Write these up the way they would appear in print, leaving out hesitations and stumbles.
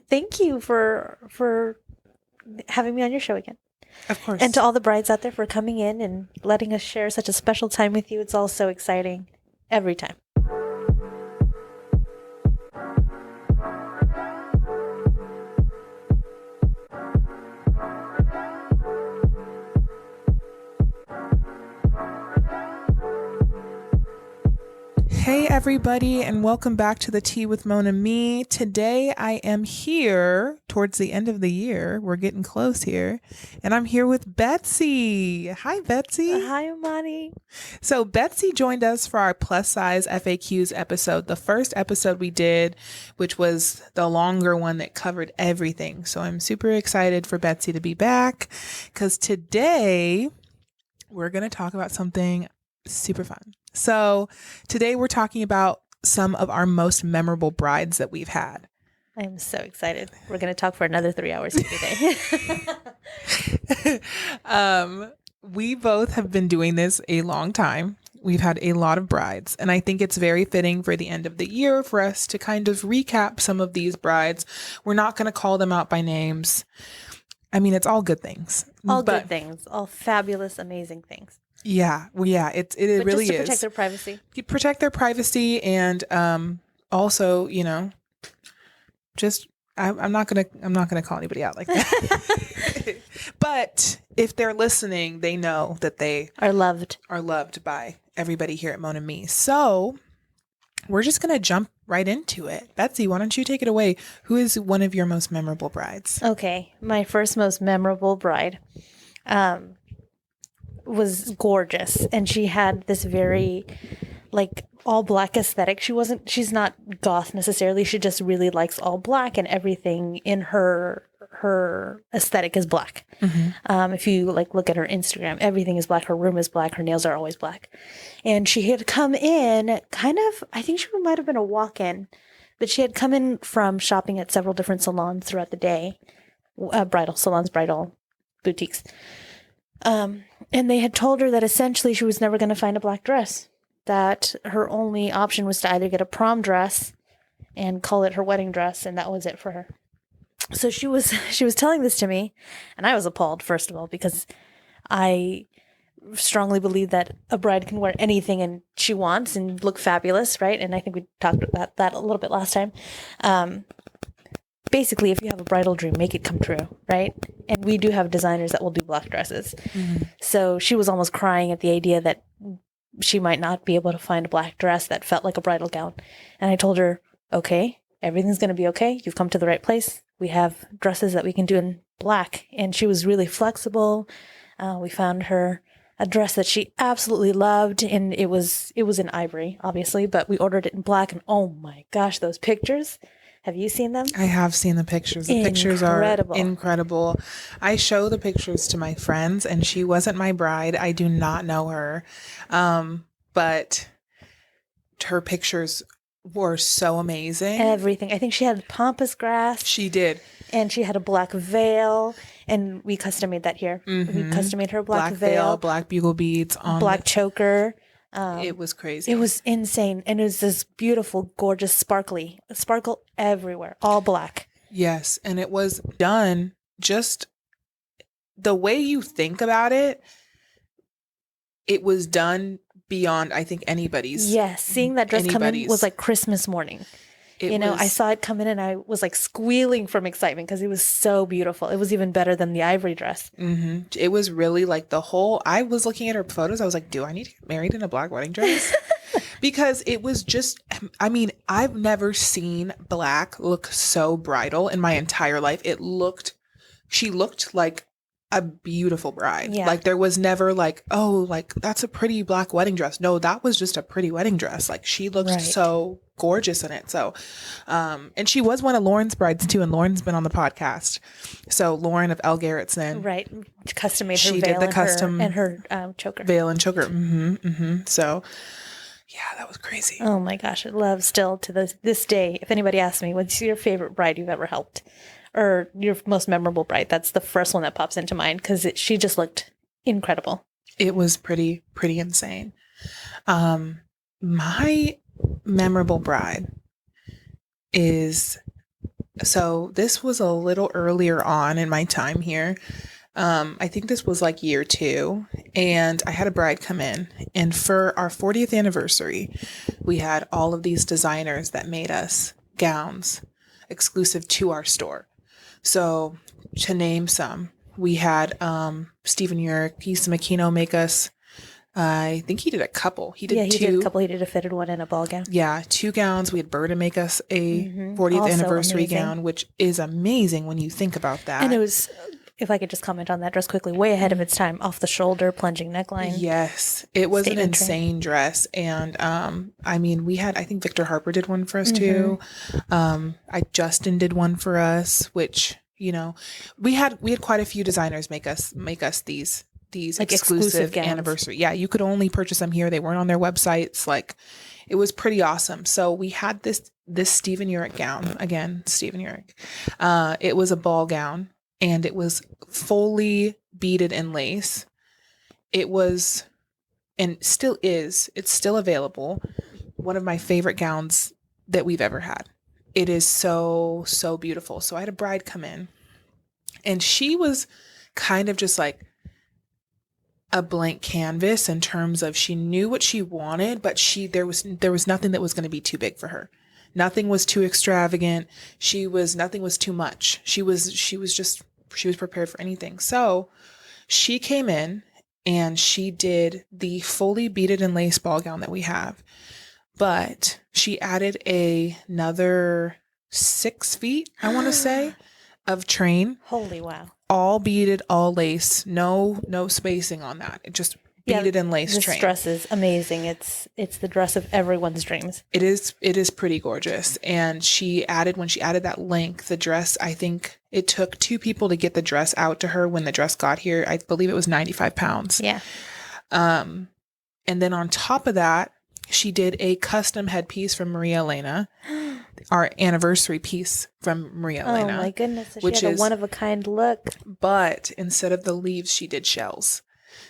thank you for having me on your show again. Of course. And to all the brides out there for coming in and letting us share such a special time with you. It's all so exciting every time. Hey everybody, and welcome back to the Tea with Mon and Me. Today I am here towards the end of the year. We're getting close here. And I'm here with Betzi. Hi, Betzi. Hi, Amie. So Betzi joined us for our plus size FAQs episode, the first episode we did, which was the longer one that covered everything. So I'm super excited for Betzi to be back because today we're going to talk about something super fun. So today we're talking about some of our most memorable brides that we've had. I'm so excited. We're going to talk for another 3 hours today. We both have been doing this a long time. We've had a lot of brides, and I think it's very fitting for the end of the year for us to kind of recap some of these brides. We're not going to call them out by names. I mean, it's all good things. All good things. All fabulous, amazing things. Yeah, well, yeah, it But really just to is. protect their privacy. You protect their privacy, and also, you know, just I'm not gonna call anybody out like that. But if they're listening, they know that they are loved by everybody here at Mon and Me. So we're just gonna jump right into it. Betzi, why don't you take it away? Who is one of your most memorable brides? Okay, my first most memorable bride was gorgeous, and she had this very like all black aesthetic. She's not goth necessarily. She just really likes all black, and everything in her aesthetic is black. Mm-hmm. If you like look at her Instagram, everything is black. Her room is black. Her nails are always black. And she had come in kind of, I think she might have been a walk-in, but she had come in from shopping at several different salons throughout the day, bridal salons, bridal boutiques. And they had told her that essentially she was never going to find a black dress, that her only option was to either get a prom dress and call it her wedding dress, and that was it for her. So she was telling this to me, and I was appalled, first of all, because I strongly believe that a bride can wear anything and she wants and look fabulous, right? And I think we talked about that a little bit last time. Basically, if you have a bridal dream, make it come true, right? And we do have designers that will do black dresses. Mm-hmm. So she was almost crying at the idea that she might not be able to find a black dress that felt like a bridal gown. And I told her, okay, everything's going to be okay. You've come to the right place. We have dresses that we can do in black. And she was really flexible. We found her a dress that she absolutely loved. And it was in ivory, obviously, but we ordered it in black. And oh my gosh, those pictures. Have you seen them? I have seen the pictures. The pictures are incredible. I show the pictures to my friends, and she wasn't my bride. I do not know her. But her pictures were so amazing. Everything. I think she had pampas grass. She did. And she had a black veil, and we custom made that here. Mm-hmm. We custom made her a black veil, black bugle beads, on black choker. It was crazy. It was insane. And it was this beautiful, gorgeous, sparkle everywhere, all black. Yes. And it was done just the way you think about it. It was done beyond, I think, anybody's. Yes. Seeing that dress come in was like Christmas morning. I saw it come in and I was like squealing from excitement because it was so beautiful. It was even better than the ivory dress. Mm-hmm. It was really like I was looking at her photos. I was like, do I need to get married in a black wedding dress? Because it was just, I mean, I've never seen black look so bridal in my entire life. She looked like a beautiful bride. Yeah. Like there was never like, oh, like that's a pretty black wedding dress. No, that was just a pretty wedding dress. Like she looked so gorgeous in it. So, and she was one of Lauren's brides too. And Lauren's been on the podcast. So Lauren of L. Garrettson. Right. Custom made her veil. She did the custom. And her choker. Veil and choker. Mm-hmm. Mm-hmm. So yeah, that was crazy. Oh my gosh. I love still to this day. If anybody asks me, what's your favorite bride you've ever helped? Or your most memorable bride? That's the first one that pops into mind because she just looked incredible. It was pretty insane. My memorable bride is So this was a little earlier on in my time here. I think this was like year 2, and I had a bride come in, and for our 40th anniversary, we had all of these designers that made us gowns exclusive to our store. So to name some, we had Stephen Urick, Gisa Makino make us. I think he did a couple. He did he two. did a couple. He did a fitted one and a ball gown. Yeah, 2 gowns. We had Berta make us a 40th Also anniversary amazing. gown, which is amazing when you think about that. And it was, if I could just comment on that dress quickly, way ahead of its time. Off the shoulder, plunging neckline. Yes, it was an Statement train. insane dress, and I mean, we had. I think Victor Harper did one for us too. Justin did one for us, which we had quite a few designers make us these Like exclusive gowns. anniversary. Yeah, you could only purchase them here. They weren't on their websites. Like, it was pretty awesome. So we had this Stephen Urick gown again. Stephen Urick. It was a ball gown, and it was fully beaded in lace. It was, and still is. It's still available. One of my favorite gowns that we've ever had. It is so beautiful. So I had a bride come in, and she was kind of just like a blank canvas in terms of she knew what she wanted, but there was nothing that was going to be too big for her. Nothing was too extravagant. Nothing was too much. She was prepared for anything. So she came in and she did the fully beaded and lace ball gown that we have, but she added another 6 feet, I want to say, of train. Holy wow. All beaded, all lace, no spacing on that. It just beaded and lace this train. Dress is amazing. It's the dress of everyone's dreams. It is pretty gorgeous. And when she added that length, the dress, I think it took 2 people to get the dress out to her when the dress got here. I believe it was 95 pounds. Yeah. And then on top of that, she did a custom headpiece from Maria Elena, our anniversary piece from Maria Elena. Oh my goodness. So which she had is a one-of-a-kind look. But instead of the leaves, she did shells.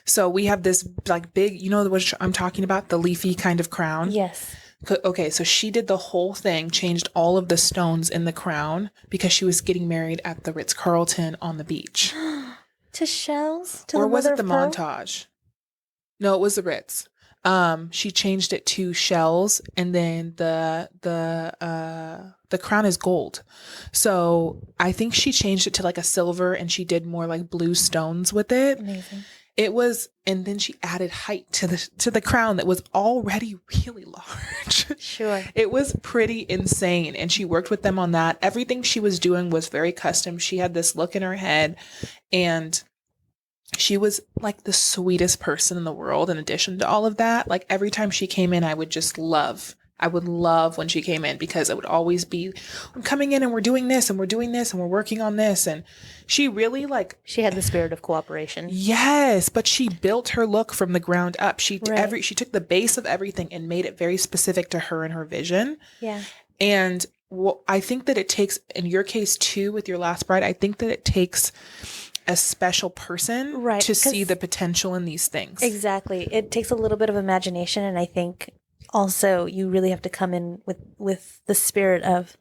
So we have this like big, what I'm talking about? The leafy kind of crown. Yes. Okay, so she did the whole thing, changed all of the stones in the crown because she was getting married at the Ritz-Carlton on the beach. To shells? To Or the was mother it the of pearl? Montage? No, it was the Ritz. She changed it to shells, and then the crown is gold. So I think she changed it to like a silver, and she did more like blue stones with it. Amazing. It was, and then she added height to the crown that was already really large. Sure. It was pretty insane, and she worked with them on that. Everything she was doing was very custom. She had this look in her head, and she was like the sweetest person in the world. In addition to all of that, like every time she came in, I would love when she came in, because it would always be, I'm coming in and we're doing this and we're doing this and we're working on this. And she really she had the spirit of cooperation. Yes, but she built her look from the ground up. She took the base of everything and made it very specific to her and her vision. Yeah. And I think that it takes, in your case too, with your last bride, I think that it takes a special person to see the potential in these things. Exactly. It takes a little bit of imagination, and I think also you really have to come in with the spirit of,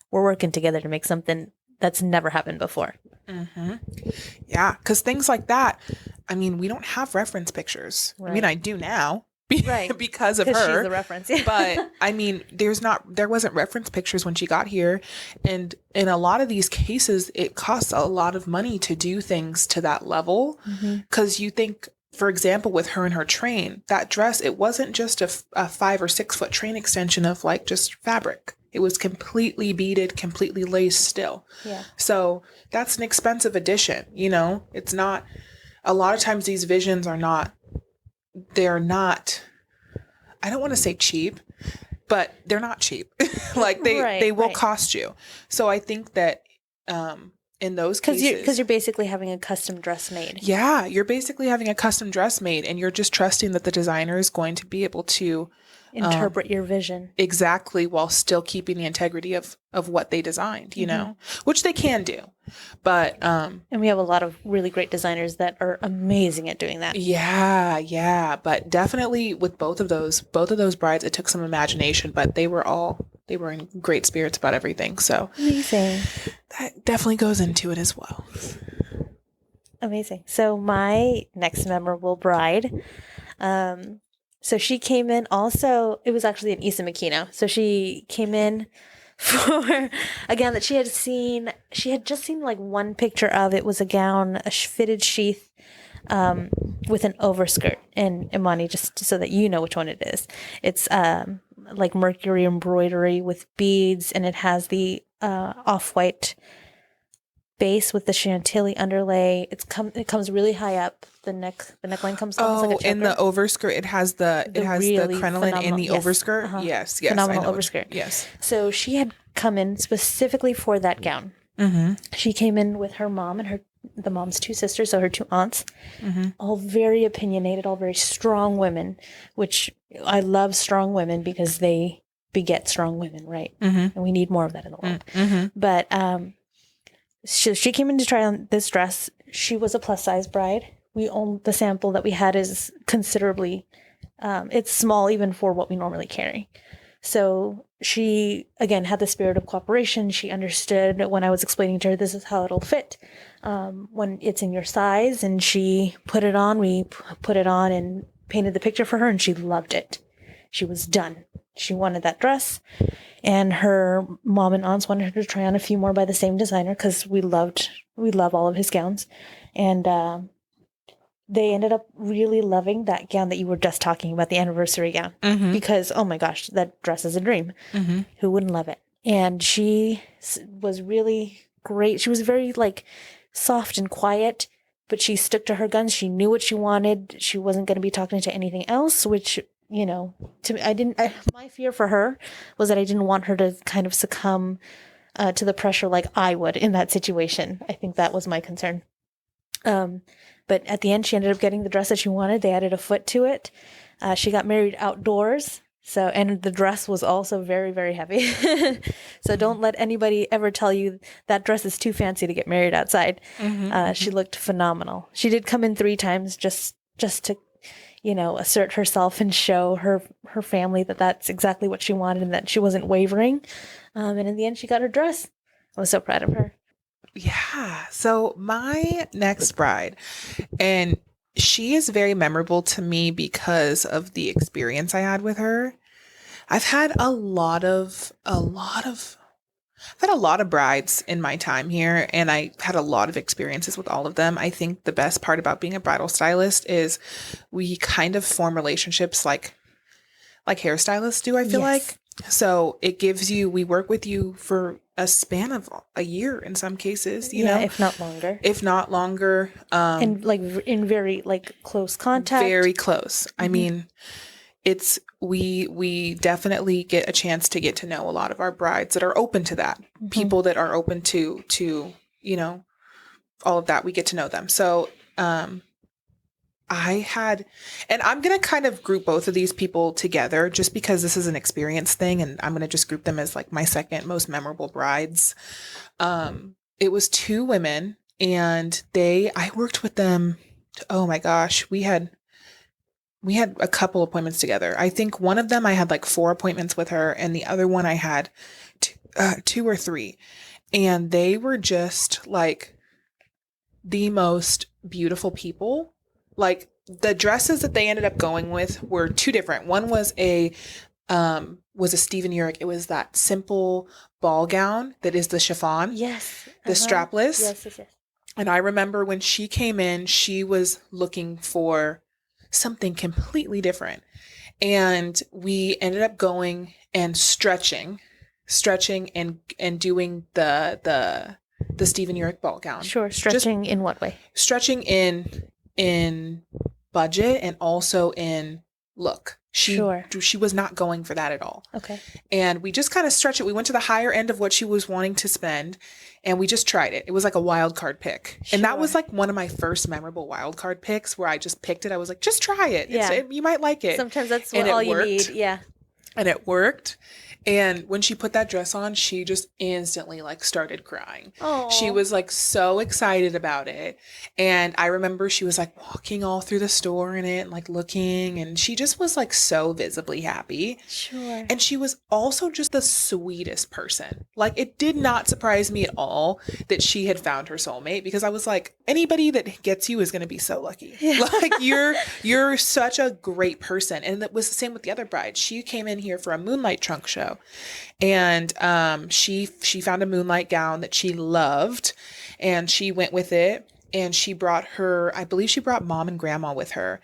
we're working together to make something that's never happened before. Mm-hmm. Yeah, because things like that, I mean, we don't have reference pictures. Right. I mean, I do now. Right. Because of her. She's the reference. Yeah. But I mean, there wasn't reference pictures when she got here. And in a lot of these cases, it costs a lot of money to do things to that level. Because you think, for example, with her and her train, that dress, it wasn't just a 5 or 6 foot train extension of like just fabric. It was completely beaded, completely laced still. Yeah. So that's an expensive addition. It's not, a lot of times these visions they're not, I don't want to say cheap, but they're not cheap. Like they will cost you. So I think that in those cases, because you're basically having a custom dress made. Yeah, you're basically having a custom dress made, and you're just trusting that the designer is going to be able to interpret your vision exactly, while still keeping the integrity of what they designed, which they can do. But and we have a lot of really great designers that are amazing at doing that. Yeah, but definitely with both of those brides, it took some imagination, but they were all they were in great spirits about everything. So Amazing. that definitely goes into it as well. Amazing. So my next memorable bride, so she came in also, it was actually an Issa Makino. So she came in for a gown that she had just seen like one picture of. It was a gown, a fitted sheath, with an overskirt. And Imani, just so that you know which one it is, it's like mercury embroidery with beads, and it has the off-white base with the chantilly underlay. It comes really high up. The neckline comes almost like a choker. In the overskirt, it has the really crinoline in the yes, overskirt. Yes, phenomenal I know overskirt. Yes. So she had come in specifically for that gown. Mm-hmm. She came in with her mom and the mom's two sisters, so her two aunts, Mm-hmm. all very opinionated, all very strong women, which I love strong women because they beget strong women, right? Mm-hmm. And we need more of that in the world. Mm-hmm. But she came in to try on this dress. She was a plus size bride. The sample that we had is considerably, it's small even for what we normally carry. So she, again, had the spirit of cooperation. She understood when I was explaining to her, this is how it'll fit when it's in your size. And she put it on. We put it on and painted the picture for her, and she loved it. She was done. She wanted that dress. And her mom and aunts wanted her to try on a few more by the same designer because we love all of his gowns. And they ended up really loving that gown that you were just talking about, the anniversary gown, Mm-hmm. because, oh my gosh, that dress is a dream. Mm-hmm. Who wouldn't love it? And she was really great. She was very like soft and quiet, but she stuck to her guns. She knew what she wanted. She wasn't going to be talking to anything else, which, you know, to me, my fear for her was that I didn't want her to kind of succumb to the pressure like I would in that situation. I think that was my concern. But at the end, she ended up getting the dress that she wanted. They added a foot to it. She got married outdoors. So, and the dress was also very, very heavy. So don't let anybody ever tell you that dress is too fancy to get married outside. Mm-hmm. She looked phenomenal. She did come in 3 times just to, you know, assert herself and show her family that that's exactly what she wanted and that she wasn't wavering. And in the end, she got her dress. I was so proud of her. Yeah. So my next bride, and she is very memorable to me because of the experience I had with her. I've had a lot of brides in my time here, and I had a lot of experiences with all of them. I think the best part about being a bridal stylist is we kind of form relationships like hairstylists do, I feel like. So it gives you, we work with you for a span of a year in some cases, you know, if not longer. And like in very like close contact. Very close. Mm-hmm. I mean, we definitely get a chance to get to know a lot of our brides that are open to that. Mm-hmm. People that are open to, you know, all of that. We get to know them. So, and I'm going to kind of group both of these people together just because this is an experience thing. And I'm going to just group them as like my second most memorable brides. It was 2 women, and I worked with them. Oh my gosh. We had a couple appointments together. I think one of them I had like 4 appointments with her, and the other one I had 2 or 3. And they were just like the most beautiful people. Like the dresses that they ended up going with were 2 different. One was a Stephen Urich. It was that simple ball gown that is the chiffon. Yes. The strapless. Yes. And I remember when she came in, she was looking for something completely different. And we ended up going and stretching and doing the Stephen Urich ball gown. Sure. Stretching in what way? Stretching in budget and also in look. She was not going for that at all. Okay. And we just kind of stretched it. We went to the higher end of what she was wanting to spend, and we just tried it. It was like a wild card pick. Sure. And that was like one of my first memorable wild card picks where I just picked it. I was like, just try it. Yeah. You might like it. Sometimes that's all you need. Yeah. and it worked. And when she put that dress on, she just instantly like started crying. Oh, She was like so excited about it. And I remember she was like walking all through the store in it and like looking, and she just was like so visibly happy. sure. And she was also just the sweetest person. Like, it did not surprise me at all that she had found her soulmate, because I was like, anybody that gets you is going to be so lucky. Yeah. Like, you're such a great person. And that was the same with the other bride. She came in here for a moonlight trunk show, and she found a moonlight gown that she loved, and she went with it. And she brought I believe she brought mom and grandma with her.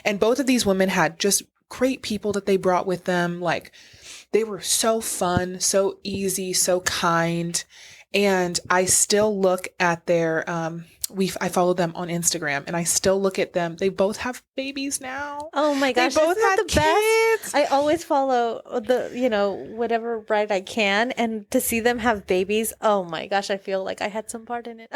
And both of these women had just great people that they brought with them. Like, they were so fun, so easy, so kind. And I still look at their, I follow them on Instagram, and I still look at them. They both have babies now. Oh my gosh, They both isn't that have the best? kids. I always follow whatever bride I can, and to see them have babies, oh my gosh, I feel like I had some part in it.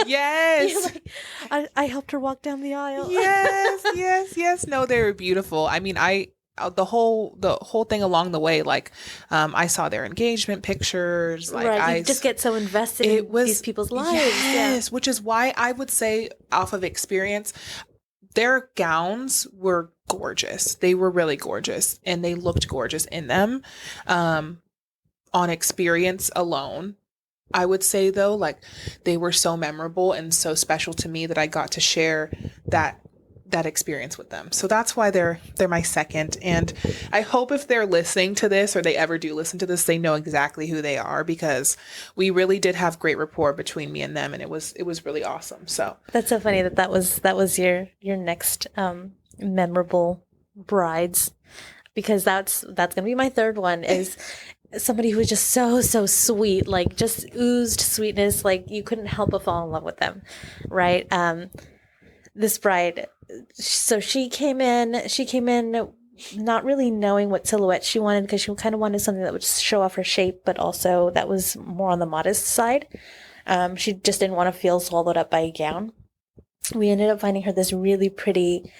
Yes. You're like, I helped her walk down the aisle. Yes. No, they were beautiful. I mean, the whole thing along the way, like, I saw their engagement pictures. Like, right, you just get so invested in these people's lives. Yes, which is why I would say, off of experience, their gowns were gorgeous. They were really gorgeous, and they looked gorgeous in them. On experience alone, I would say, though, like, they were so memorable and so special to me that I got to share that experience with them. So that's why they're my second. And I hope if they're listening to this, or they ever do listen to this, they know exactly who they are, because we really did have great rapport between me and them, and it was really awesome. So That's so funny that was your next memorable brides, because that's gonna be my third one, is somebody who was just so sweet, like just oozed sweetness, like you couldn't help but fall in love with them, right? This bride, so she came in not really knowing what silhouette she wanted, because she kind of wanted something that would show off her shape, but also that was more on the modest side. She just didn't want to feel swallowed up by a gown. We ended up finding her this really pretty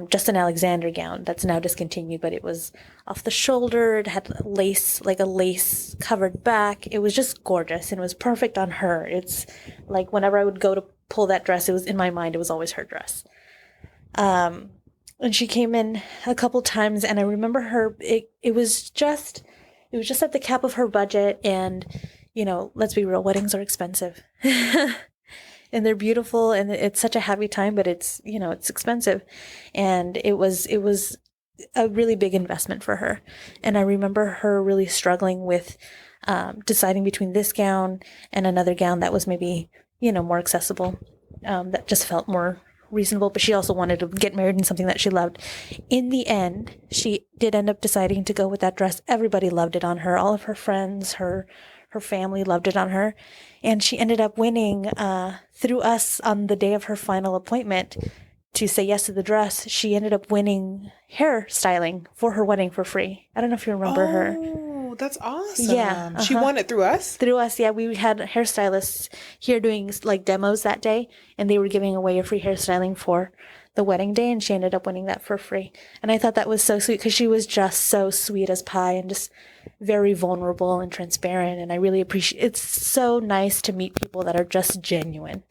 Justin Alexander gown that's now discontinued, but it was off the shoulder. It had lace, like a lace covered back. It was just gorgeous, and it was perfect on her. It's like whenever I would go to pull that dress, it was in my mind, it was always her dress. And she came in a couple times, and I remember her, it was just at the cap of her budget. And, let's be real, weddings are expensive. And they're beautiful, and it's such a happy time, but it's expensive. And it was a really big investment for her. And I remember her really struggling with deciding between this gown and another gown that was maybe, more accessible, that just felt more reasonable, but she also wanted to get married in something that she loved. In the end, she did end up deciding to go with that dress. Everybody loved it on her. All of her friends, her family loved it on her. And she ended up winning through us on the day of her final appointment to say yes to the dress. She ended up winning hair styling for her wedding for free. I don't know if you remember her. Oh, that's awesome. Yeah. She won it through us? Through us, yeah. We had hairstylists here doing like demos that day, and they were giving away a free hairstyling for the wedding day, and she ended up winning that for free. And I thought that was so sweet, because she was just so sweet as pie and just very vulnerable and transparent. And I really appreciate, it's so nice to meet people that are just genuine.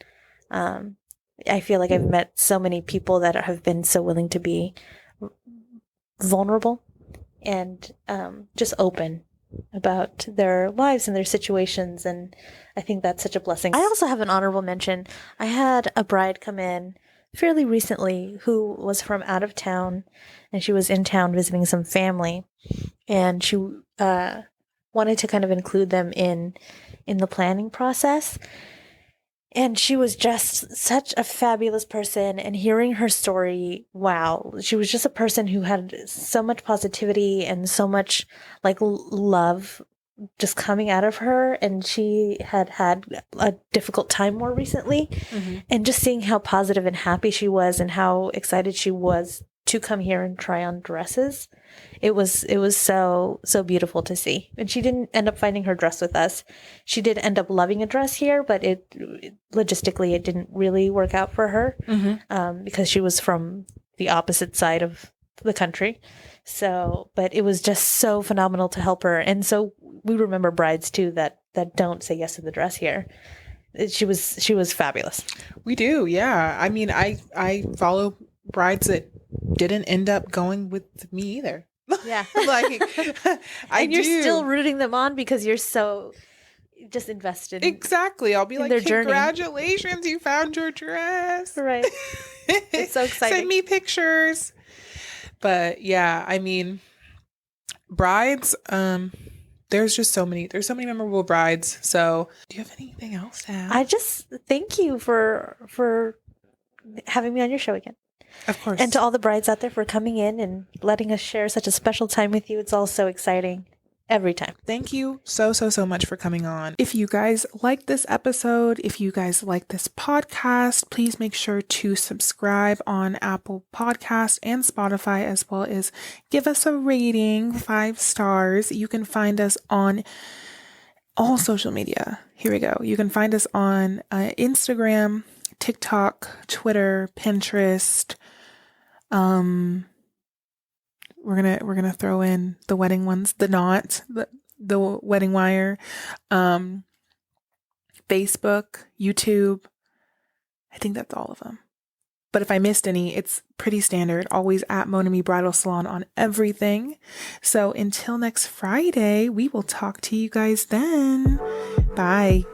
I feel like I've met so many people that have been so willing to be vulnerable and just open about their lives and their situations. And I think that's such a blessing. I also have an honorable mention. I had a bride come in fairly recently who was from out of town, and she was in town visiting some family, and she wanted to kind of include them in the planning process. And she was just such a fabulous person, and hearing her story, wow, she was just a person who had so much positivity and so much like love just coming out of her. And she had a difficult time more recently. Mm-hmm. And just seeing how positive and happy she was, and how excited she was to come here and try on dresses, it was so beautiful to see. And she didn't end up finding her dress with us. She did end up loving a dress here, but logistically it didn't really work out for her. Mm-hmm. Because she was from the opposite side of the country. So, but it was just so phenomenal to help her. And so we remember brides too that don't say yes to the dress here. She was fabulous. We do, yeah. I mean, I follow brides that didn't end up going with me either. Yeah. Like and you're still rooting them on because you're so just invested. Exactly. I'll be like, their congratulations, you found your dress. Right. It's so exciting. Send me pictures. But yeah, I mean, brides, there's so many memorable brides. So do you have anything else to add? I just thank you for having me on your show again. Of course. And to all the brides out there for coming in and letting us share such a special time with you. It's all so exciting every time. Thank you so much for coming on. If you guys like this episode, if you guys like this podcast, please make sure to subscribe on Apple Podcasts and Spotify, as well as give us a rating, 5 stars. You can find us on all social media. Here we go. You can find us on Instagram, TikTok, Twitter, Pinterest. We're gonna throw in the wedding ones, the wedding wire, Facebook, YouTube. I think that's all of them. But if I missed any, it's pretty standard. Always at Mon Amie Bridal Salon on everything. So until next Friday, we will talk to you guys then. Bye.